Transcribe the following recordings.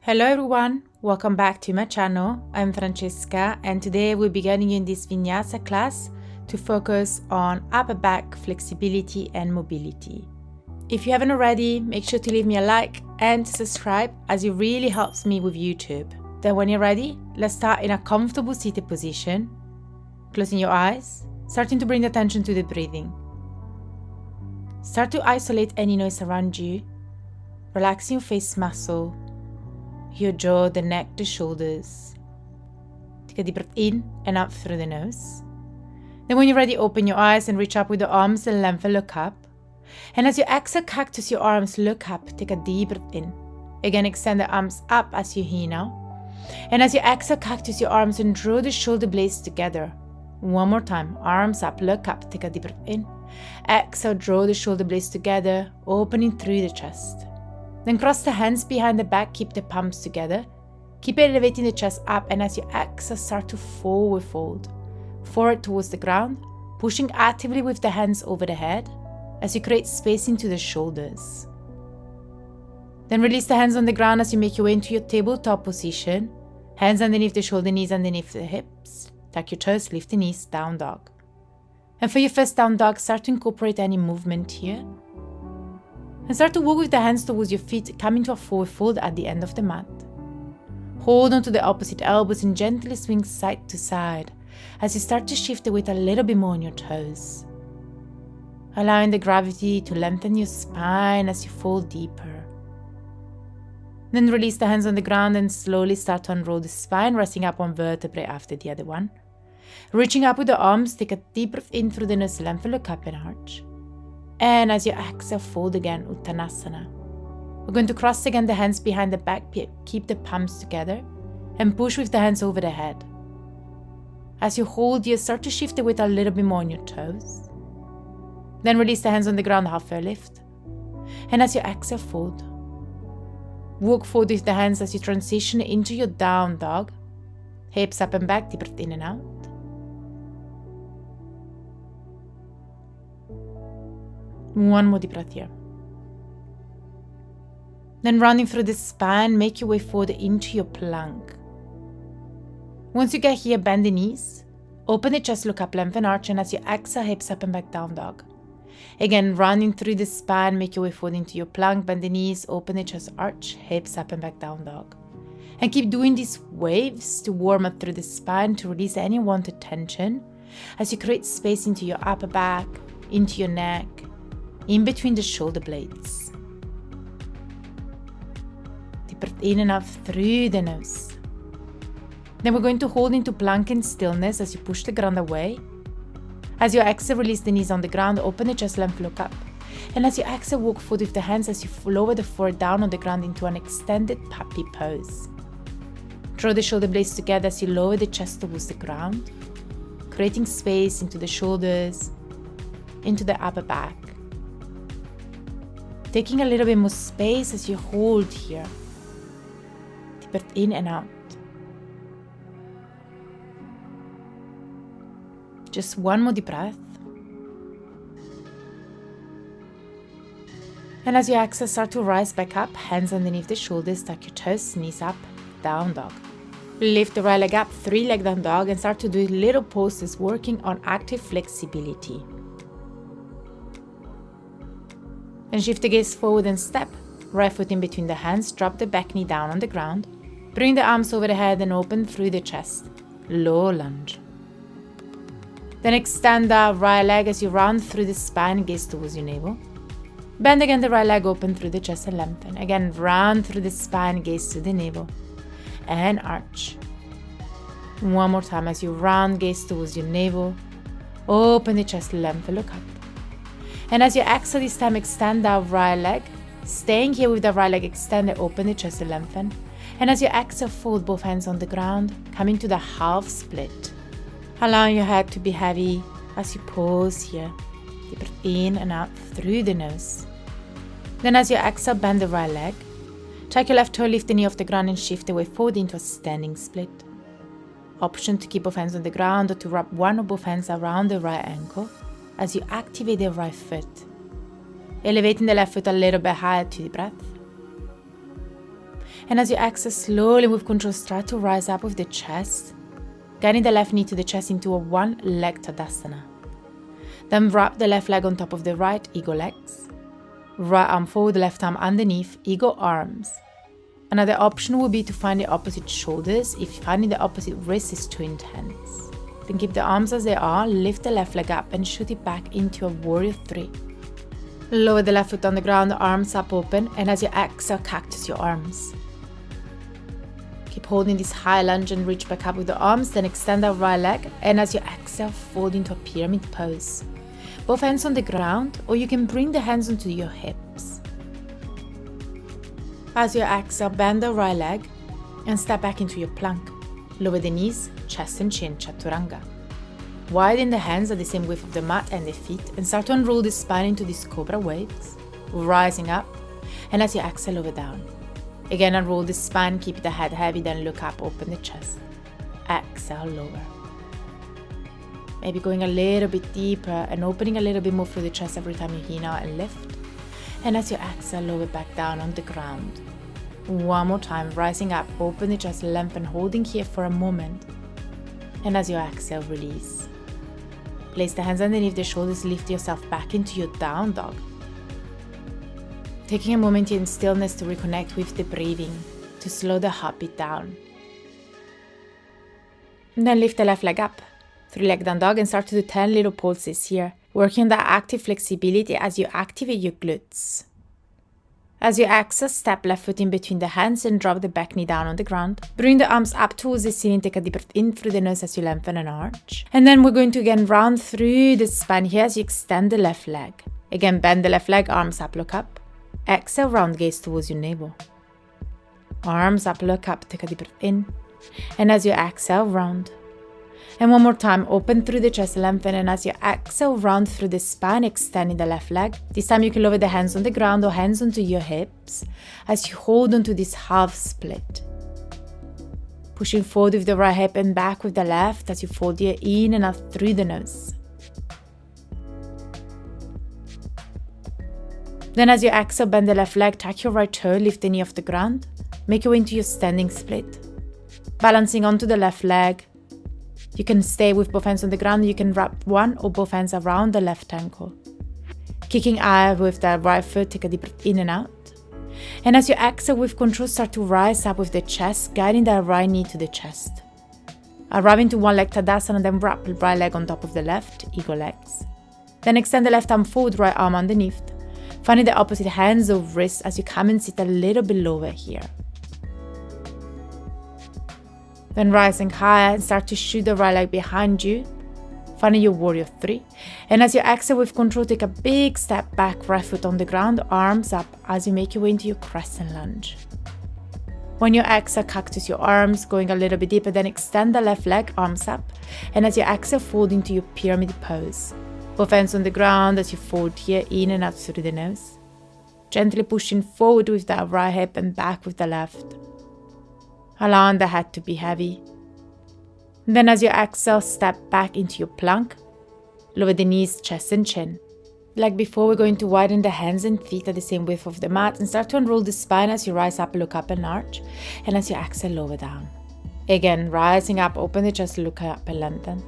Hello everyone, welcome back to my channel. I'm Francesca and today we'll be getting in this Vinyasa class to focus on upper back flexibility and mobility. If you haven't already, make sure to leave me a like and subscribe as it really helps me with YouTube. Then when you're ready, let's start in a comfortable seated position, closing your eyes, starting to bring the attention to the breathing. Start to isolate any noise around you, relaxing your face muscle, your jaw, the neck, the shoulders. Take a deep breath in and out through the nose. Then when you're ready, open your eyes and reach up with the arms and lengthen, look up. And as you exhale, cactus your arms, look up, take a deep breath in. Again, extend the arms up as you inhale. And as you exhale, cactus your arms and draw the shoulder blades together. One more time, arms up, look up, take a deep breath in. Exhale, draw the shoulder blades together, opening through the chest. Then cross the hands behind the back, keep the palms together. Keep elevating the chest up, and as you exhale, start to forward fold. Forward towards the ground, pushing actively with the hands over the head as you create space into the shoulders. Then release the hands on the ground as you make your way into your tabletop position. Hands underneath the shoulder, knees underneath the hips. Tuck your toes, lift the knees, down dog. And for your first down dog, start to incorporate any movement here. And start to walk with the hands towards your feet, coming to a forward fold at the end of the mat. Hold on to the opposite elbows and gently swing side to side as you start to shift the weight a little bit more on your toes. Allowing the gravity to lengthen your spine as you fall deeper. Then release the hands on the ground and slowly start to unroll the spine, resting up one vertebrae after the other one. Reaching up with the arms, take a deep breath in through the nose, lengthen, look up and arch. And as you exhale, fold again, Uttanasana. We're going to cross again the hands behind the back, keep the palms together, and push with the hands over the head. As you hold here, start to shift the weight a little bit more on your toes. Then release the hands on the ground, halfway lift. And as you exhale, fold. Walk forward with the hands as you transition into your down dog. Hips up and back, deep breath in and out. One more deep breath here. Then rounding through the spine, make your way forward into your plank. Once you get here, bend the knees, open the chest, look up, lengthen, arch, and as you exhale, hips up and back, down dog. Again, rounding through the spine, make your way forward into your plank, bend the knees, open the chest, arch, hips up and back, down dog. And keep doing these waves to warm up through the spine to release any unwanted tension as you create space into your upper back, into your neck, in between the shoulder blades. Deep breath in and out through the nose. Then we're going to hold into plank and stillness as you push the ground away. As you exhale, release the knees on the ground, open the chest, length, look up. And as you exhale, walk forward with the hands as you lower the forehead down on the ground into an extended puppy pose. Draw the shoulder blades together as you lower the chest towards the ground, creating space into the shoulders, into the upper back. Taking a little bit more space as you hold here. Deep breath in and out. Just one more deep breath. And as you exhale, start to rise back up, hands underneath the shoulders, tuck your toes, knees up, down dog. Lift the right leg up, 3-leg down dog, and start to do little poses working on active flexibility. Then shift the gaze forward and step. Right foot in between the hands, drop the back knee down on the ground. Bring the arms over the head and open through the chest. Low lunge. Then extend the right leg as you round through the spine, gaze towards your navel. Bend again the right leg, open through the chest and lengthen. Again, round through the spine, gaze to the navel. And arch. One more time as you round, gaze towards your navel. Open the chest, lengthen, look up. And as you exhale this time, extend the right leg. Staying here with the right leg extended, open the chest and lengthen. And as you exhale, fold both hands on the ground, coming to the half split. Allowing your head to be heavy as you pause here. Deep breath in and out through the nose. Then as you exhale, bend the right leg. Tuck your left toe, lift the knee off the ground and shift the way forward into a standing split. Option to keep both hands on the ground or to wrap one or both hands around the right ankle as you activate the right foot. Elevating the left foot a little bit higher to the breath. And as you exhale, slowly with control, start to rise up with the chest, guiding the left knee to the chest into a one-leg Tadasana. Then wrap the left leg on top of the right, ego legs. Right arm forward, left arm underneath, ego arms. Another option would be to find the opposite shoulders if finding the opposite wrist is too intense. Then keep the arms as they are, lift the left leg up and shoot it back into a warrior 3. Lower the left foot on the ground, arms up open, and as you exhale, cactus your arms. Keep holding this high lunge and reach back up with the arms, then extend our right leg, and as you exhale, fold into a pyramid pose. Both hands on the ground, or you can bring the hands onto your hips. As you exhale, bend the right leg and step back into your plank. Lower the knees, chest and chin, chaturanga. Widen the hands at the same width of the mat and the feet, and start to unroll the spine into these cobra waves, rising up, and as you exhale, lower down. Again, unroll the spine, keep the head heavy, then look up, open the chest. Exhale, lower. Maybe going a little bit deeper and opening a little bit more through the chest every time you inhale and lift. And as you exhale, lower back down on the ground. One more time, rising up, open the chest, lengthen, holding here for a moment. And as you exhale, release. Place the hands underneath the shoulders, lift yourself back into your down dog. Taking a moment in stillness to reconnect with the breathing, to slow the heartbeat down. And then lift the left leg up, 3-leg down dog, and start to do 10 little pulses here, working on that active flexibility as you activate your glutes. As you exhale, step left foot in between the hands and drop the back knee down on the ground. Bring the arms up towards the ceiling, take a deep breath in through the nose as you lengthen an arch. And then we're going to again round through the spine here as you extend the left leg. Again, bend the left leg, arms up, look up. Exhale, round gaze towards your navel. Arms up, look up, take a deep breath in. And as you exhale, round. And one more time, open through the chest, lengthen, and as you exhale, round through the spine, extending the left leg. This time you can lower the hands on the ground or hands onto your hips as you hold onto this half split. Pushing forward with the right hip and back with the left as you fold here in and out through the nose. Then as you exhale, bend the left leg, tuck your right toe, lift the knee off the ground. Make your way into your standing split. Balancing onto the left leg. You can stay with both hands on the ground. You can wrap one or both hands around the left ankle. Kicking out with the right foot, take a deep breath in and out. And as you exhale with control, start to rise up with the chest, guiding the right knee to the chest. Arrive into one leg Tadasana, then wrap the right leg on top of the left, ego legs. Then extend the left arm forward, right arm underneath. Finding the opposite hands or wrists as you come and sit a little bit lower here. Then rising higher and start to shoot the right leg behind you, finding your warrior 3. And as you exhale with control, take a big step back, right foot on the ground, arms up as you make your way into your crescent lunge. When you exhale, cactus your arms, going a little bit deeper, then extend the left leg, arms up. And as you exhale, fold into your pyramid pose. Both hands on the ground as you fold here, in and out through the nose. Gently pushing forward with the right hip and back with the left. Allowing the head to be heavy. And then as you exhale, step back into your plank. Lower the knees, chest and chin. Like before, we're going to widen the hands and feet at the same width of the mat and start to unroll the spine as you rise up, look up and arch. And as you exhale, lower down. Again, rising up, open the chest, look up and lengthen.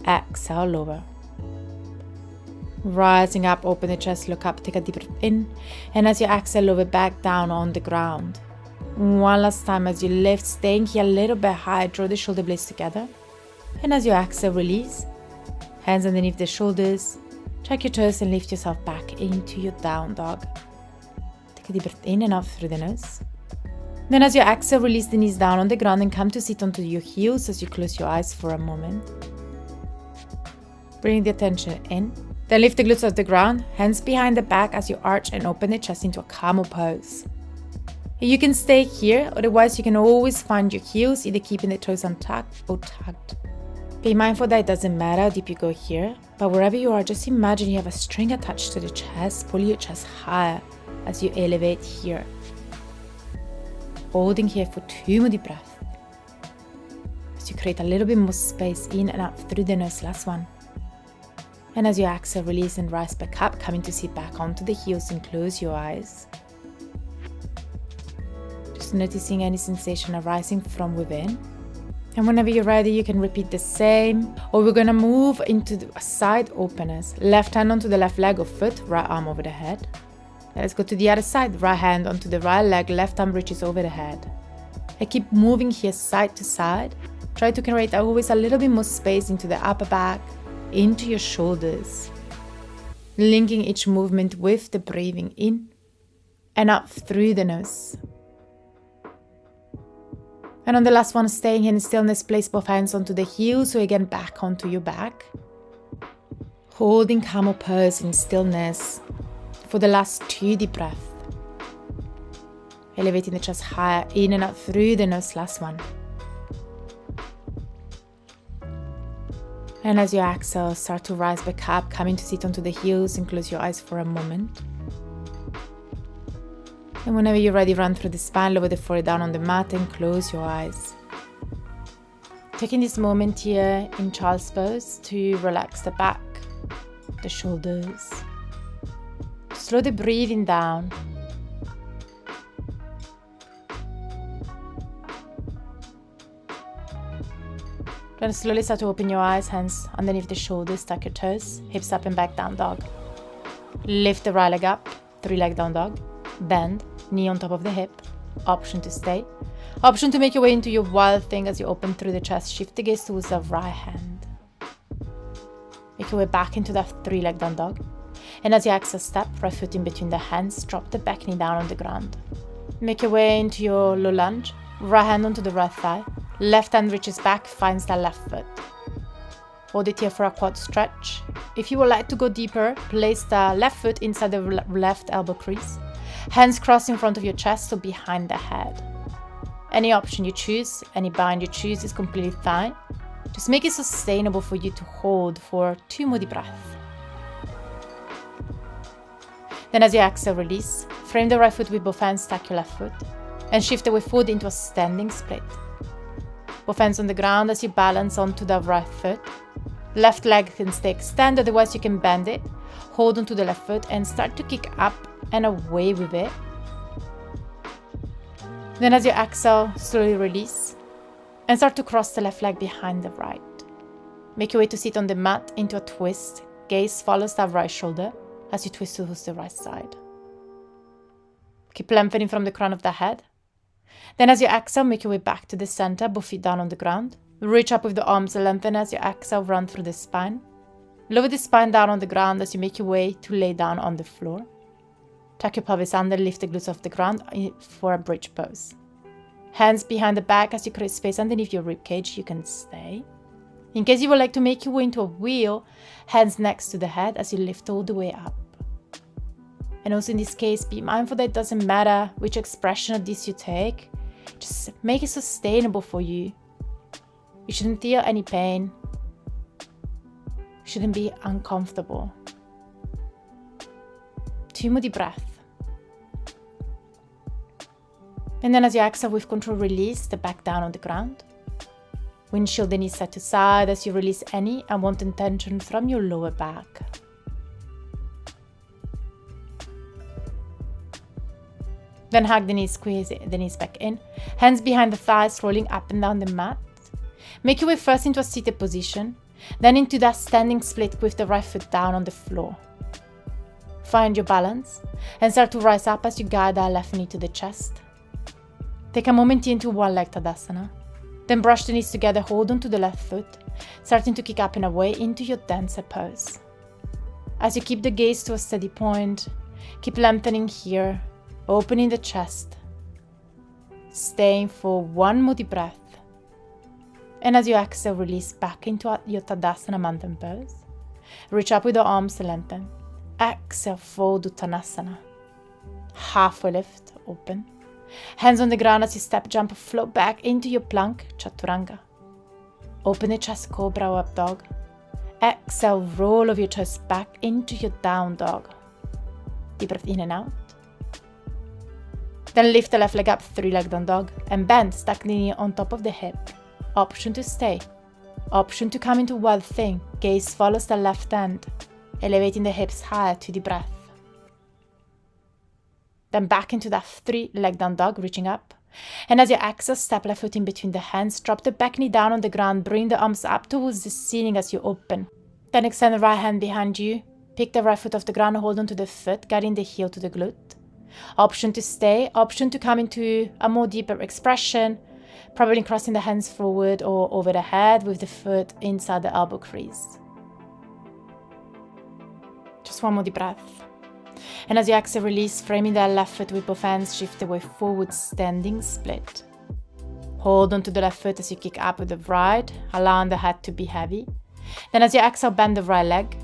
Exhale, lower. Rising up, open the chest, look up, take a deep breath in. And as you exhale, lower back down on the ground. One last time as you lift, staying here a little bit high, draw the shoulder blades together. And as you exhale, release. Hands underneath the shoulders. Check your toes and lift yourself back into your down dog. Take a deep breath in and out through the nose. Then as you exhale, release the knees down on the ground and come to sit onto your heels as you close your eyes for a moment. Bring the attention in. Then lift the glutes off the ground, hands behind the back as you arch and open the chest into a camel pose. You can stay here, otherwise you can always find your heels, either keeping the toes untucked or tucked. Be mindful that it doesn't matter how deep you go here, but wherever you are, just imagine you have a string attached to the chest, pull your chest higher as you elevate here. Holding here for 2 more deep breaths. As you create a little bit more space in and out through the nose, last one. And as you exhale, release and rise back up, coming to sit back onto the heels and close your eyes. noticing any sensation arising from within. And whenever you're ready, you can repeat the same. Or we're going to move into the side openers. Left hand onto the left leg or foot, right arm over the head. Let's go to the other side. Right hand onto the right leg, left arm reaches over the head. I keep moving here side to side. Try to create always a little bit more space into the upper back, into your shoulders. Linking each movement with the breathing in and up through the nose. And on the last one, staying in stillness, place both hands onto the heels, so again back onto your back. Holding camel pose in stillness for the last 2 deep breaths. Elevating the chest higher, in and out through the nose, last one. And as you exhale, start to rise back up, coming to sit onto the heels and close your eyes for a moment. And whenever you're ready, run through the spine, lower the forehead down on the mat and close your eyes. Taking this moment here in child's pose to relax the back, the shoulders. Slow the breathing down. Then slowly start to open your eyes, hands underneath the shoulders, tuck your toes, hips up and back, down dog. Lift the right leg up, 3-leg down dog. Bend, knee on top of the hip. Option to stay. Option to make your way into your wild thing as you open through the chest. Shift the gaze towards the right hand. Make your way back into that 3-leg down dog. And as you exhale, step, right foot in between the hands. Drop the back knee down on the ground. Make your way into your low lunge. Right hand onto the right thigh. Left hand reaches back, finds the left foot. Hold it here for a quad stretch. If you would like to go deeper, place the left foot inside the left elbow crease. Hands crossed in front of your chest, so behind the head. Any option you choose, any bind you choose is completely fine. Just make it sustainable for you to hold for 2 more deep breaths. Then as you exhale, release. Frame the right foot with both hands, stack your left foot. And shift away forward into a standing split. Both hands on the ground as you balance onto the right foot. Left leg can stay extended, otherwise you can bend it. Hold onto the left foot and start to kick up and away with it. Then as you exhale, slowly release and start to cross the left leg behind the right. Make your way to sit on the mat into a twist. Gaze follows that right shoulder as you twist towards the right side. Keep lengthening from the crown of the head. Then as you exhale, make your way back to the center, both feet down on the ground. Reach up with the arms, lengthen as you exhale, run through the spine. Lower the spine down on the ground as you make your way to lay down on the floor. Tuck your pelvis under, lift the glutes off the ground for a bridge pose. Hands behind the back as you create space underneath your ribcage, you can stay. In case you would like to make your way into a wheel, hands next to the head as you lift all the way up. And also in this case, be mindful that it doesn't matter which expression of this you take, just make it sustainable for you. You shouldn't feel any pain. You shouldn't be uncomfortable. 2 more deep breaths. And then as you exhale with control, release the back down on the ground. Windshield the knees side to side as you release any unwanted tension from your lower back. Then hug the knees, squeeze the knees back in. Hands behind the thighs, rolling up and down the mat. Make your way first into a seated position, then into that standing split with the right foot down on the floor. Find your balance and start to rise up as you guide that left knee to the chest. Take a moment into 1-leg Tadasana. Then brush the knees together, hold on to the left foot, starting to kick up and away into your dancer pose. As you keep the gaze to a steady point, keep lengthening here, opening the chest, staying for 1 more deep breath. And as you exhale, release back into your Tadasana mountain pose. Reach up with the arms, lengthen. Exhale, fold Uttanasana. Halfway lift, open. Hands on the ground as you step, jump, float back into your plank, Chaturanga. Open the chest, Cobra or Up Dog. Exhale, roll of your chest back into your Down Dog. Deep breath in and out. Then lift the left leg up, 3-leg Down Dog, and bend, stack the knee on top of the hip. Option to stay. Option to come into Wild Thing. Gaze follows the left hand, elevating the hips higher to the breath. Then back into that 3-leg Down Dog, reaching up. And as you exhale, step left foot in between the hands, drop the back knee down on the ground, bring the arms up towards the ceiling as you open. Then extend the right hand behind you, pick the right foot off the ground, hold on to the foot, guiding the heel to the glute. Option to stay, option to come into a more deeper expression, probably crossing the hands forward or over the head with the foot inside the elbow crease. Just one more deep breath. And as you exhale, release, framing the left foot with both hands, shift away forward, standing split. Hold on to the left foot as you kick up with the right, allowing the head to be heavy. Then as you exhale, bend the right leg.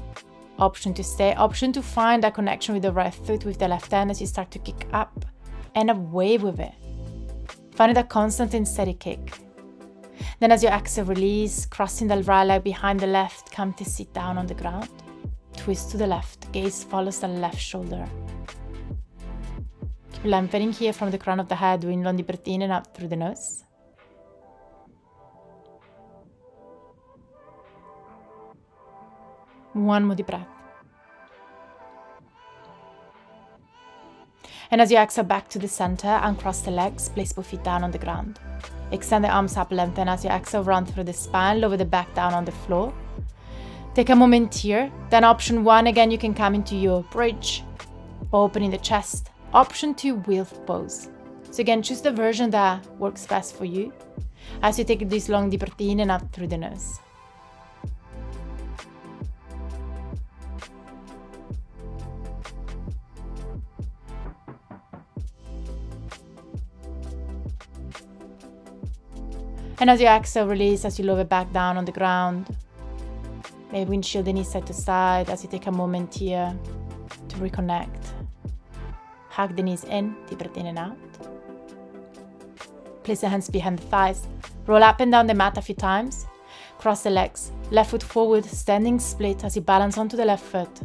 Option to stay, option to find a connection with the right foot with the left hand as you start to kick up and away with it. Find that constant and steady kick. Then as you exhale, release, crossing the right leg behind the left, come to sit down on the ground. Twist to the left, gaze follows the left shoulder. Keep lengthening here from the crown of the head, doing long deep breath in and out through the nose. One more deep breath. And as you exhale back to the center, uncross the legs, place both feet down on the ground. Extend the arms up, lengthen as you exhale, run through the spine, lower the back down on the floor. Take a moment here. Then option 1, again, you can come into your bridge, opening the chest. Option 2, wheel pose. So again, choose the version that works best for you as you take this long deep breath in and out through the nose. And as you exhale, release as you lower back down on the ground. Maybe windshield the knees side to side as you take a moment here to reconnect. Hug the knees in, deep breath in and out. Place the hands behind the thighs. Roll up and down the mat a few times. Cross the legs. Left foot forward, standing split as you balance onto the left foot.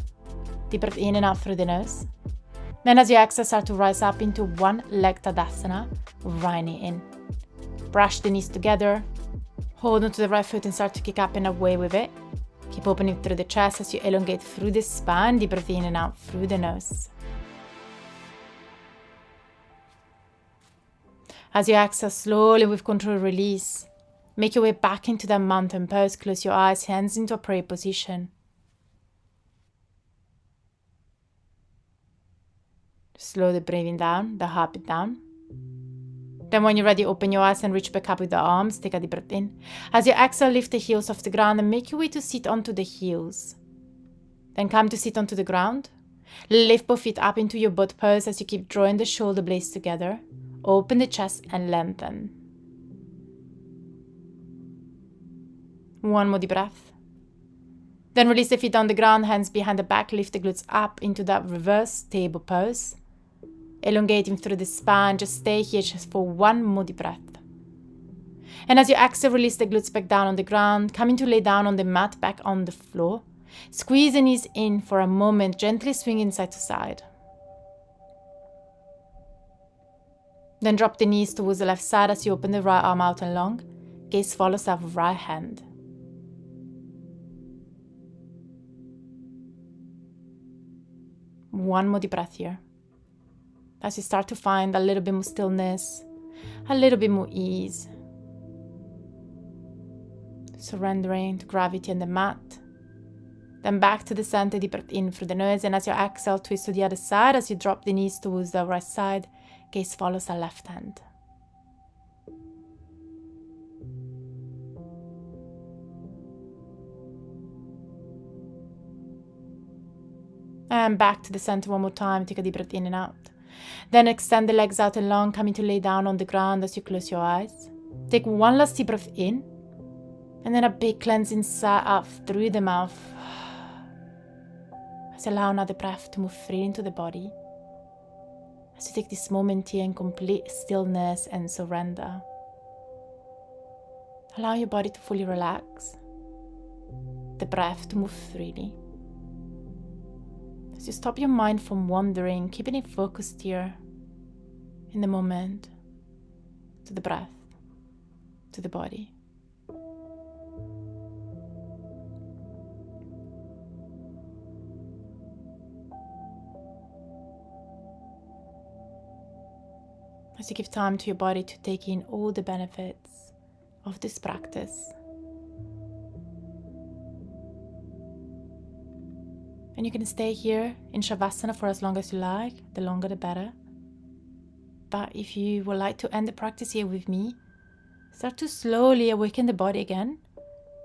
Deep breath in and out through the nose. Then as you exhale, start to rise up into one leg Tadasana, right knee in. Brush the knees together. Hold onto the right foot and start to kick up and away with it. Keep opening through the chest as you elongate through the spine, deep breath in and out through the nose. As you exhale, slowly with control, release. Make your way back into that mountain pose. Close your eyes, hands into a prayer position. Slow the breathing down, the heartbeat down. Then when you're ready, open your eyes and reach back up with the arms. Take a deep breath in. As you exhale, lift the heels off the ground and make your way to sit onto the heels. Then come to sit onto the ground. Lift both feet up into your boat pose as you keep drawing the shoulder blades together. Open the chest and lengthen. One more deep breath. Then release the feet on the ground, hands behind the back, lift the glutes up into that reverse table pose. Elongating through the spine, just stay here just for one more deep breath. And as you exhale, release the glutes back down on the ground, coming to lay down on the mat back on the floor. Squeeze the knees in for a moment, gently swinging side to side. Then drop the knees towards the left side as you open the right arm out and long. Gaze follows that right hand. One more deep breath here. As you start to find a little bit more stillness, a little bit more ease. Surrendering to gravity and the mat. Then back to the center, deep breath in through the nose, and as you exhale, twist to the other side as you drop the knees towards the right side. Gaze follows the left hand. And back to the center one more time. Take a deep breath in and out. Then extend the legs out and long, coming to lay down on the ground as you close your eyes. Take one last deep breath in, and then a big cleansing sigh out through the mouth. As you allow another breath to move freely into the body. As you take this moment here in complete stillness and surrender. Allow your body to fully relax. The breath to move freely. As you stop your mind from wandering, keeping it focused here in the moment, to the breath, to the body. As as you give time to your body to take in all the benefits of this practice. And you can stay here in Shavasana for as long as you like, the longer the better. But if you would like to end the practice here with me, start to slowly awaken the body again,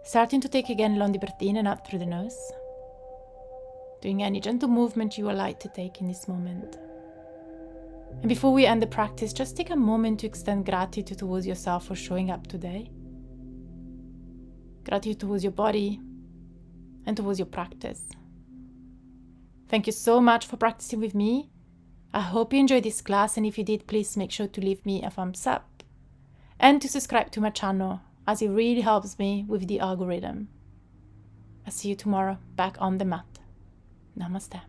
starting to take again long deep breath in and out through the nose, doing any gentle movement you would like to take in this moment. And before we end the practice, just take a moment to extend gratitude towards yourself for showing up today. Gratitude towards your body and towards your practice. Thank you so much for practicing with me. I hope you enjoyed this class, and if you did, please make sure to leave me a thumbs up and to subscribe to my channel, as it really helps me with the algorithm. I'll see you tomorrow back on the mat. Namaste.